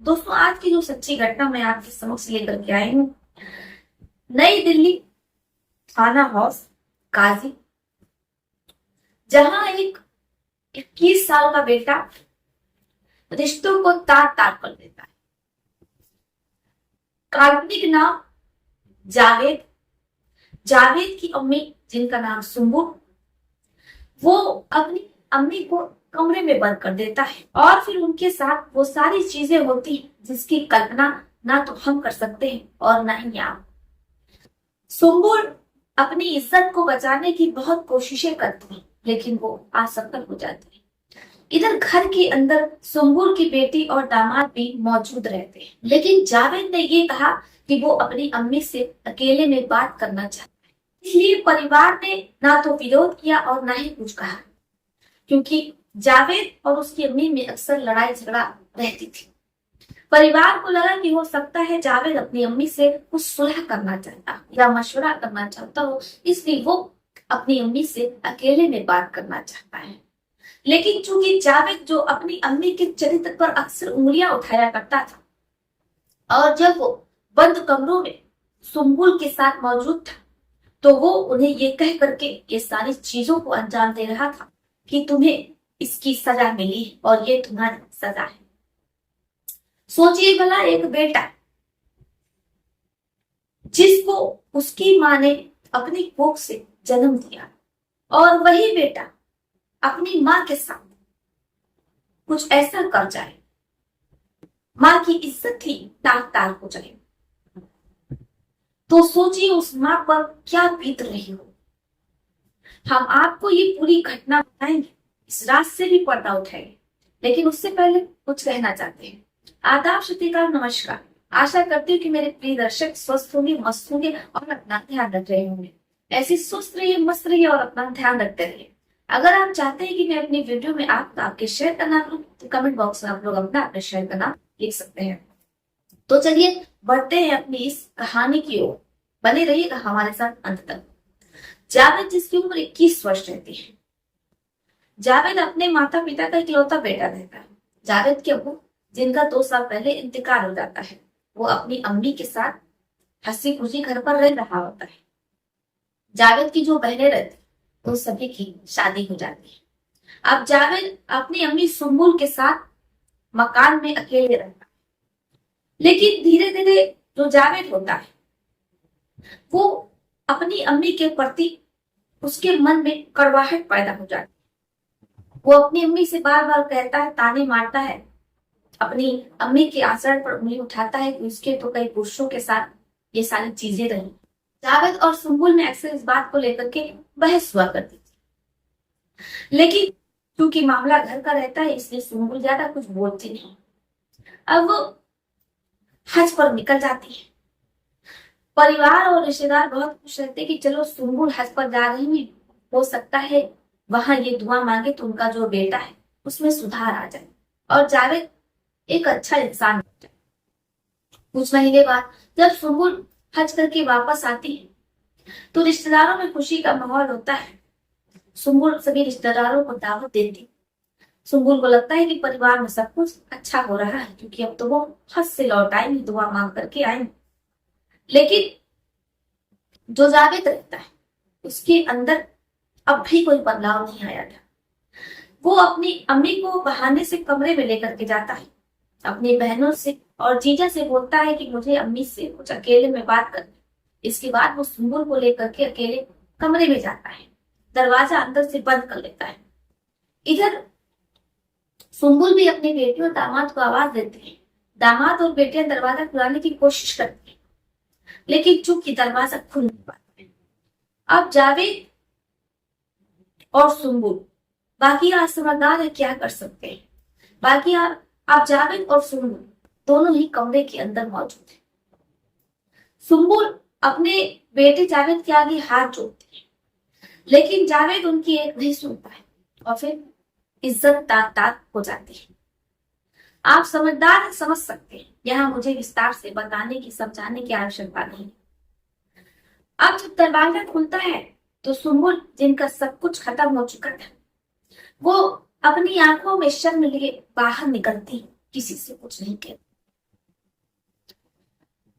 दोस्तों, आज की जो सच्ची घटना मैं आपके समक्ष लेकर के आई हूँ। नई दिल्ली थाना हाउस काजी, जहां एक 21 साल का बेटा रिश्तों को तार तार कर देता है। काल्पनिक नाम जावेद। जावेद की अम्मी, जिनका नाम सुम्बू, वो अपनी अम्मी को कमरे में बंद कर देता है और फिर उनके साथ वो सारी चीजें होती हैं जिसकी कल्पना ना तो हम कर सकते हैं और ना ही आप। सुम्बुल अपनी इज्जत को बचाने की बहुत कोशिशें करती है, लेकिन वो असफल हो जाती है। इधर घर के अंदर सुम्बुल की बेटी और दामाद भी मौजूद रहते हैं, लेकिन जावेद ने ये कहा कि वो अपनी अम्मी से अकेले में बात करना चाहता है। इसलिए परिवार ने ना तो विरोध किया और ना ही कुछ कहा, क्योंकि जावेद और उसकी अम्मी में अक्सर लड़ाई झगड़ा रहती थी। परिवार को लगा कि हो सकता है जावेद अपनी अम्मी से कुछ सुलह करना चाहता या मशवरा करना चाहता हो, इसलिए वो अपनी अम्मी से अकेले में बात करना चाहता है। लेकिन चूंकि जावेद जो अपनी अम्मी के चरित्र पर अक्सर उंगलियां उठाया करता था और जब वो बंद कमरों में सुम्बुल के साथ मौजूद था, तो वो उन्हें ये कह करके ये सारी चीजों को अंजाम दे रहा था कि तुम्हें इसकी सजा मिली और ये तुम्हारी सजा है। सोचिए भला, एक बेटा जिसको उसकी माँ ने अपनी कोख से जन्म दिया और वही बेटा अपनी माँ के साथ कुछ ऐसा कर जाए, माँ की इज्जत ही तार तार हो जाए, तो सोचिए उस माँ पर क्या बीत रही हो। हम आपको ये पूरी घटना बताएंगे, इस रात से भी पर्दा उठाएंगे, लेकिन उससे पहले कुछ कहना चाहते हैं। आदाब, सत्कार, नमस्कार। आशा करती हूँ कि मेरे प्रिय दर्शक स्वस्थ होंगे, मस्त होंगे और अपना ध्यान रख रहे होंगे। ऐसे स्वस्थ रहिए, मस्त रहिए और अपना ध्यान रखते रहिए। अगर आप चाहते हैं कि मैं अपनी वीडियो में आपके शेयर का नाम लूं, तो कमेंट बॉक्स में आप लोग अपने शेयर का नाम लिख सकते हैं। तो चलिए बढ़ते हैं अपनी इस कहानी की ओर। बने रहिएगा हमारे साथ अंत तक। जावेद, जिसकी उम्र 21 वर्ष रहती है। जावेद अपने माता पिता का इकलौता बेटा रहता है। जावेद के अब्बू, जिनका 2 साल पहले इंतकाल हो जाता है, वो अपनी अम्मी के साथ हंसी खुशी घर पर रह रहा होता है। जावेद की जो बहनें रहती, तो सभी की शादी हो जाती है। अब जावेद अपनी अम्मी सुम्बुल के साथ मकान में अकेले रहता है। लेकिन धीरे धीरे जो जावेद होता है, वो अपनी अम्मी के प्रति उसके मन में कड़वाहट पैदा हो जाती है। वो अपनी अम्मी से बार बार कहता है, ताने मारता है, अपनी अम्मी के आचरण पर उंगली उठाता है कि उसके तो कई पुरुषों के साथ ये सारी चीजें रही। जावेद और सुम्बुल में अक्सर इस बात को लेकर के बहस हुआ करती थी, लेकिन क्योंकि मामला घर का रहता है, इसलिए सुम्बुल ज्यादा कुछ बोलती नहीं। अब वो हज पर निकल जाती है। परिवार और रिश्तेदार बहुत खुश रहते कि चलो सुम्बुल हज पर जा रही है, हो सकता है वहां ये दुआ मांगे तो उनका जो बेटा है उसमें सुधार आ जाए और जावेद एक अच्छा इंसान बन जाए। कुछ महीने बाद जब सुम्बुल हज करके वापस आती है, तो रिश्तेदारों में खुशी का माहौल होता है। सुम्बुल सभी रिश्तेदारों को दावत देती। सुम्बुल को लगता है कि परिवार में सब कुछ अच्छा हो रहा है, क्योंकि अब तो वो हज से लौट आएंगे, दुआ मांग करके आएंगे। लेकिन जो जावेद रहता है, उसके अंदर अब भी कोई बदलाव नहीं आया था। वो अपनी अम्मी को बहाने से कमरे में लेकर के जाता है, अपनी बहनों से और जीजा से बोलता है कि मुझे अम्मी से कुछ अकेले में बात करनी। इसके बाद वो सुम्बुल को लेकर के अकेले कमरे में जाता है, दरवाजा अंदर से बंद कर लेता है। इधर सुम्बुल भी अपनी बेटी और दामाद को आवाज देती है। दामाद और बेटियां दरवाजा खुलाने की कोशिश करती है, लेकिन चूंकि दरवाजा खुल नहीं पाता। अब जावेद और सुम्बुल, बाकी आप समझदार है, क्या कर सकते हैं। बाकी आप जावेद और सुम्बुल दोनों ही कमरे के अंदर मौजूद है। सुम्बुल अपने बेटे जावेद के आगे हाथ जोड़ती है, लेकिन जावेद उनकी एक नहीं सुनता है और फिर इज्जत ताक ताक हो जाती है। आप समझदार हैं, समझ सकते हैं, यहाँ मुझे विस्तार से बताने की समझाने की आवश्यकता नहीं। अब जब दरवाजा खुलता है, तो सुम्बुल, जिनका सब कुछ खत्म हो चुका था, वो अपनी आंखों में शर्म लिए बाहर निकलती, किसी से कुछ नहीं कहती।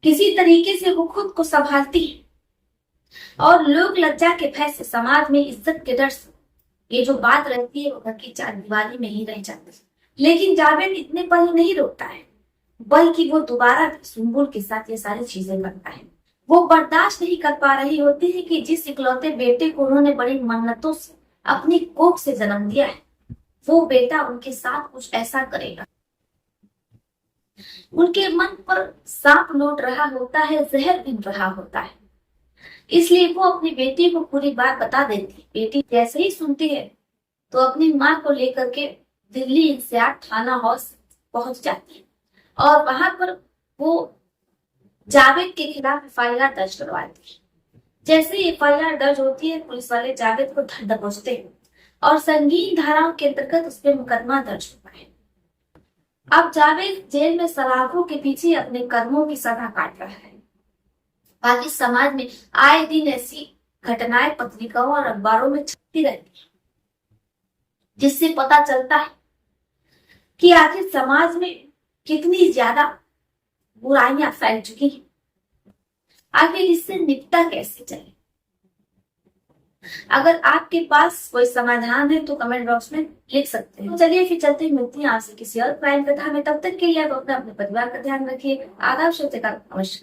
किसी तरीके से वो खुद को संभालती है और लोग लज्जा के भय से, समाज में इज्जत के डर से ये जो बात रहती है वो घर की चारदीवारी में ही रह जाती है। लेकिन जावेद इतने पर ही नहीं रोकता है, बल्कि वो दोबारा सुंबुल के साथ ये सारी चीजें करता है। वो बर्दाश्त नहीं कर पा रही होती है कि जिस इकलौते बेटे को उन्होंने बड़ी मन्नतों से अपनी कोख से जन्म दिया है, वो बेटा उनके साथ कुछ ऐसा करेगा। उनके मन पर सांप लौट रहा होता है, जहर बिन रहा होता है। इसलिए वो अपनी बेटी को पूरी बात बता देती है। बेटी जैसे ही सुनती है तो अपनी माँ को लेकर के दिल्ली इंसियार थाना हाउस पहुंच जाती है और वहां पर वो जावेद के खिलाफ एफआईआर दर्ज करवाती है। जैसे ही एफआईआर दर्ज होती है, पुलिस वाले जावेद को धर दबोचते हैं और संगीन धाराओं के अंतर्गत उस पर मुकदमा दर्ज होता है। अब जावेद जेल में सलाखों के पीछे अपने कर्मों की सजा काट रहा है। बाकी समाज में आए दिन ऐसी घटनाएं पत्रिकाओं और अखबारों में छपती रहती है, जिससे पता चलता है कि आखिर समाज में कितनी ज्यादा बुराइयां फैल चुकी हैं। आखिर इससे निपटा कैसे चले? अगर आपके पास कोई समाधान है तो कमेंट बॉक्स में लिख सकते हैं। तो चलिए फिर चलते हैं, मिलती हैं आपसे किसी और क्राइम कथा में। तब तक के लिए आप अपने परिवार का ध्यान रखिए। आदाब, नमस्कार।